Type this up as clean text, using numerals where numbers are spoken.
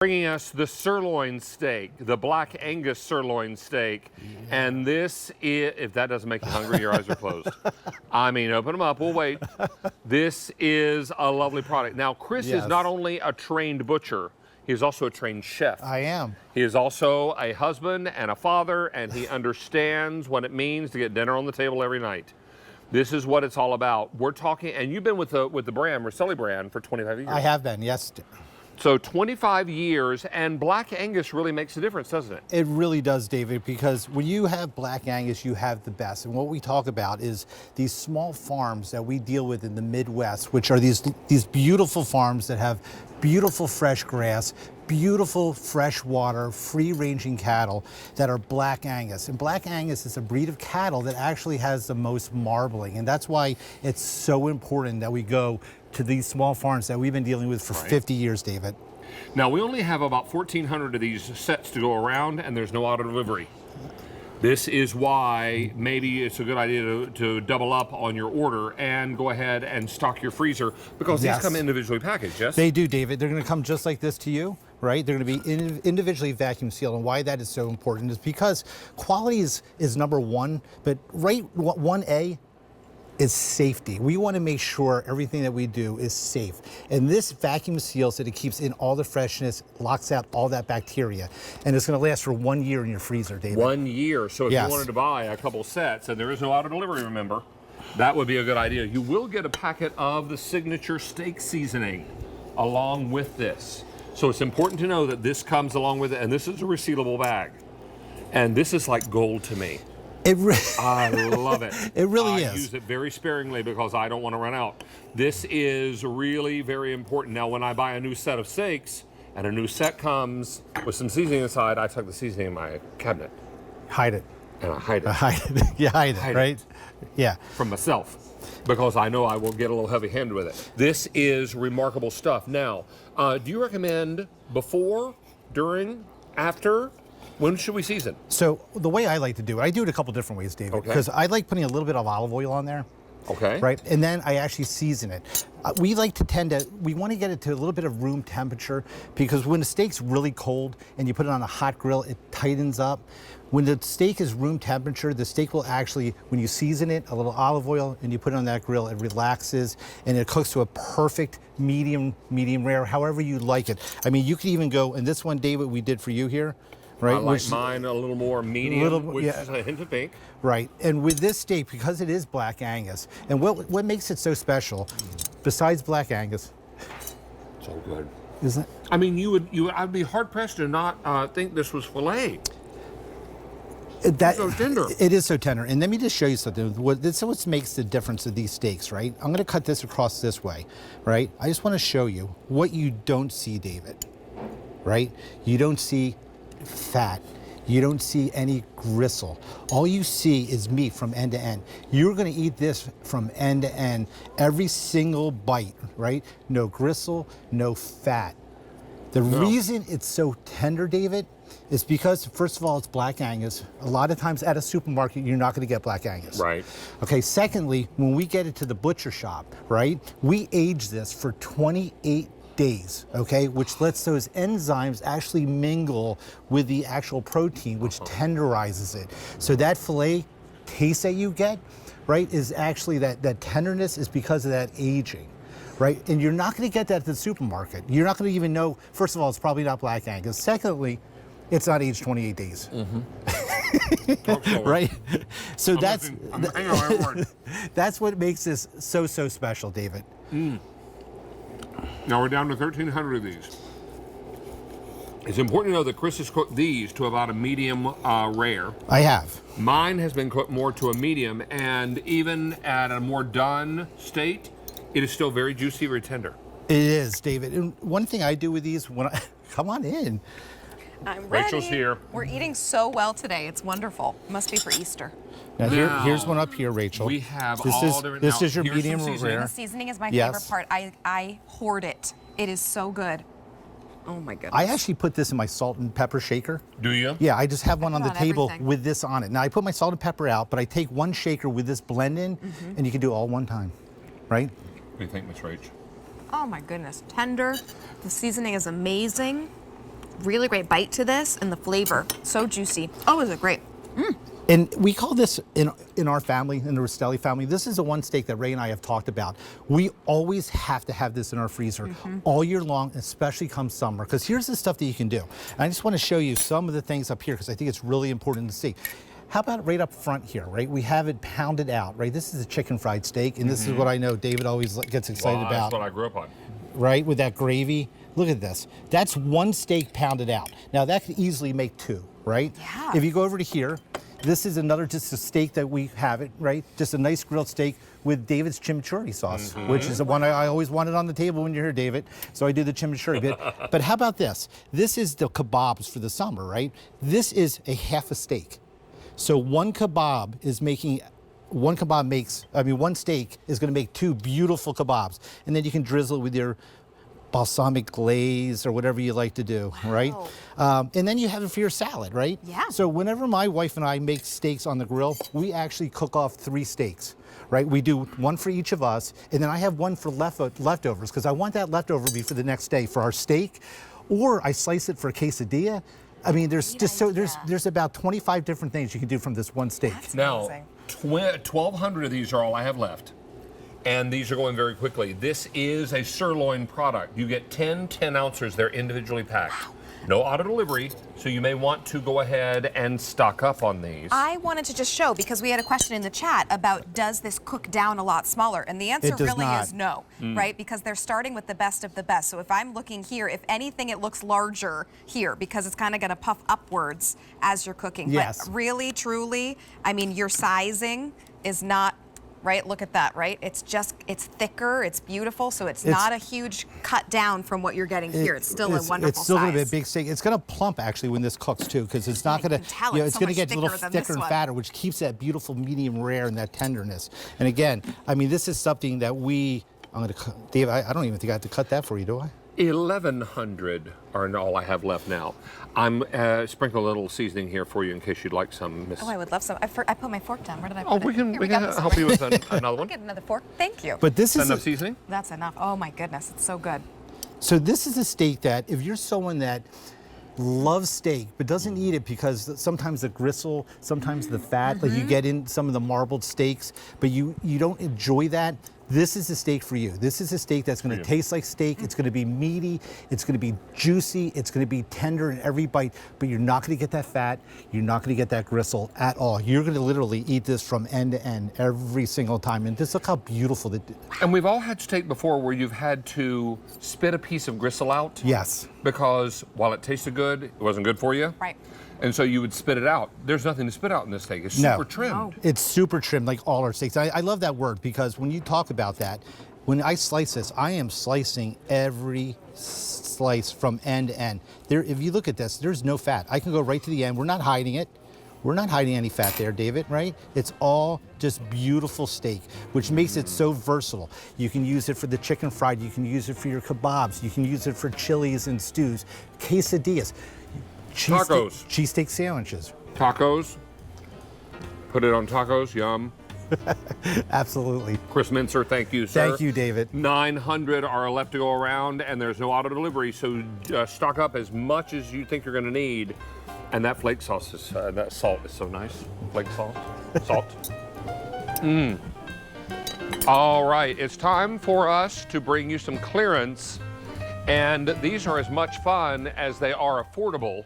Bringing us the sirloin steak, the black Angus sirloin steak. Yeah. And this is, if that doesn't make you hungry, your eyes are closed. I mean, open them up, we'll wait. This is a lovely product. Now, Chris is not only a trained butcher, he is also a trained chef. I am. He is also a husband and a father, and he understands what it means to get dinner on the table every night. This is what it's all about. We're talking, and you've been with the brand, Rastelli brand, for 25 years. I have been, yes. So 25 years, and Black Angus really makes a difference, doesn't it? It really does, David, because when you have Black Angus, you have the best. And what we talk about is these small farms that we deal with in the Midwest, which are these beautiful farms that have beautiful fresh grass, beautiful fresh water, free-ranging cattle that are Black Angus. And Black Angus is a breed of cattle that actually has the most marbling. And that's why it's so important that we go to these small farms that we've been dealing with for 50 years, David. Now, we only have about 1,400 of these sets to go around, and there's no auto delivery. This is why maybe it's a good idea to double up on your order and go ahead and stock your freezer, because these come individually packaged, yes? They do, David. They're going to come just like this to you, right? They're going to be individually vacuum sealed. And why that is so important is because quality is number one, but 1A is safety. We want to make sure everything that we do is safe. And this vacuum seals it. It keeps in all the freshness, locks out all that bacteria. And it's going to last for 1 year in your freezer, David. 1 year. So if you wanted to buy a couple sets, and there is no auto delivery, remember, that would be a good idea. You will get a packet of the signature steak seasoning along with this. So it's important to know that this comes along with it, and this is a resealable bag. And this is like gold to me. I love it. It really is. I use it very sparingly because I don't want to run out. This is really very important. Now, when I buy a new set of steaks and a new set comes with some seasoning inside, I tuck the seasoning in my cabinet. Hide it. And I hide it. Hide it. You hide it, right? Yeah. From myself, because I know I will get a little heavy-handed with it. This is remarkable stuff. Now, do you recommend before, during, after? When should we season? So the way I like to do it, I do it a couple different ways, David. Because I like putting a little bit of olive oil on there. Okay. Right, and then I actually season it. We want to get it to a little bit of room temperature, because when the steak's really cold and you put it on a hot grill, it tightens up. When the steak is room temperature, the steak will actually, when you season it, a little olive oil, and you put it on that grill, it relaxes and it cooks to a perfect medium rare, however you like it. I mean, you could even go, and this one, David, we did for you here. Right, I like mine a little more medium, which is a hint of pink. Right, and with this steak, because it is Black Angus, and what makes it so special, besides Black Angus, so good, isn't it? I mean, I'd be hard pressed to not think this was filet. It's so tender. It is so tender, and let me just show you something. This is what makes the difference of these steaks, right? I'm going to cut this across this way, right? I just want to show you what you don't see, David. Right? You don't see fat. You don't see any gristle. All you see is meat from end to end. You're going to eat this from end to end, every single bite, right? No gristle, no fat. The reason it's so tender, David, is because, first of all, it's Black Angus. A lot of times at a supermarket, you're not going to get Black Angus. Right. Okay, secondly, when we get it to the butcher shop, right, we age this for 28 days, okay, which lets those enzymes actually mingle with the actual protein, which tenderizes it. So that filet taste that you get, right, is actually that tenderness is because of that aging, right? And you're not going to get that at the supermarket. You're not going to even know, first of all, it's probably not Black Angus. Secondly, it's not aged 28 days. Right? So that's what makes this so special, David. Now we're down to 1,300 of these. It's important to know that Chris has cooked these to about a medium rare. I have. Mine has been cooked more to a medium, and even at a more done state, it is still very juicy, very tender. It is, David. And one thing I do with these, come on in. I'm ready. Rachel's here. We're eating so well today. It's wonderful. Must be for Easter. Now, here's one up here, Rachel. We have this is your medium rare. The seasoning is my favorite part. I hoard it. It is so good. Oh my goodness. I actually put this in my salt and pepper shaker. Do you? Yeah, I just have one on the table with this on it. Now I put my salt and pepper out, but I take one shaker with this blend in, and you can do it all one time, right? What do you think, Miss Rach? Oh my goodness. Tender. The seasoning is amazing. really great bite to this, and the flavor, so juicy. Oh, is it great? And we call this, in our family, in the Rastelli family, this is the one steak that Ray and I have talked about. We always have to have this in our freezer all year long, especially come summer, because here's the stuff that you can do. And I just want to show you some of the things up here, because I think it's really important to see. How about right up front here, right? We have it pounded out, right? This is a chicken fried steak, and this is what I know David always gets excited about. That's what I grew up on. Right, with that gravy. Look at this. That's one steak pounded out. Now that could easily make two, right? Yeah. If you go over to here, this is another, just a steak that we have it, right? Just a nice grilled steak with David's chimichurri sauce, which is the one I always wanted on the table when you're here, David. So I do the chimichurri. But how about this? This is the kebabs for the summer, right? This is a half a steak. So one kebab is making, one steak is gonna make two beautiful kebabs. And then you can drizzle it with your balsamic glaze or whatever you like to do, right? And then you have it for your salad, right? Yeah. So whenever my wife and I make steaks on the grill, we actually cook off 3 steaks, right? We do one for each of us, and then I have one for leftovers, because I want that leftover to be for the next day for our steak, or I slice it for a quesadilla. I mean, there's just there's about 25 different things you can do from this one steak. That's Now, amazing. 1,200 of these are all I have left. And these are going very quickly. This is a sirloin product. You get 10 ounces. They're individually packed. Wow. No auto delivery, so you may want to go ahead and stock up on these. I wanted to just show, because we had a question in the chat about, does this cook down a lot smaller? And the answer really is no, right? Because they're starting with the best of the best. So if I'm looking here, if anything, it looks larger here, because it's kind of going to puff upwards as you're cooking. Yes. But really, truly, I mean, your sizing is not, right? Look at that, right? It's just, it's thicker, it's beautiful, so it's not a huge cut down from what you're getting here. It's still a wonderful size. It's still going to be a big steak. It's going to plump actually when this cooks too, because it's not going to, it's going to get a little thicker and fatter, which keeps that beautiful medium rare and that tenderness. And again, I mean, this is something that I'm going to, Dave, I don't even think I have to cut that for you, do I? 1,100 are all I have left now. I'm sprinkle a little seasoning here for you in case you'd like some, Miss. Oh, I would love some. I put my fork down. Where did I put it? We can help you with another one. Get another fork. Thank you. But this is enough seasoning? That's enough. Oh my goodness, it's so good. So this is a steak that if you're someone that loves steak but doesn't eat it because sometimes the gristle, sometimes the fat, like you get in some of the marbled steaks, but you don't enjoy that, this is a steak for you. This is a steak that's going to taste like steak. It's going to be meaty. It's going to be juicy. It's going to be tender in every bite, but you're not going to get that fat. You're not going to get that gristle at all. You're going to literally eat this from end to end every single time. And just look how beautiful that. And we've all had steak before where you've had to spit a piece of gristle out. Yes. Because while it tasted good, it wasn't good for you. Right. And so you would spit it out. There's nothing to spit out in this steak. It's super trimmed. No. It's super trimmed like all our steaks. I love that word because when you talk about that, when I slice this, I am slicing every slice from end to end. If you look at this, there's no fat. I can go right to the end. We're not hiding it. We're not hiding any fat there, David, right? It's all just beautiful steak, which makes it so versatile. You can use it for the chicken fried. You can use it for your kebabs. You can use it for chilies and stews, quesadillas. Tacos. Cheesesteak sandwiches. Tacos. Put it on tacos. Yum. Absolutely. Chris Mincer, thank you, sir. Thank you, David. 900 are left to go around, and there's no auto delivery, so stock up as much as you think you're going to need. And that flake sauce is, that salt is so nice. Flake salt. Salt. All right, it's time for us to bring you some clearance. And these are as much fun as they are affordable.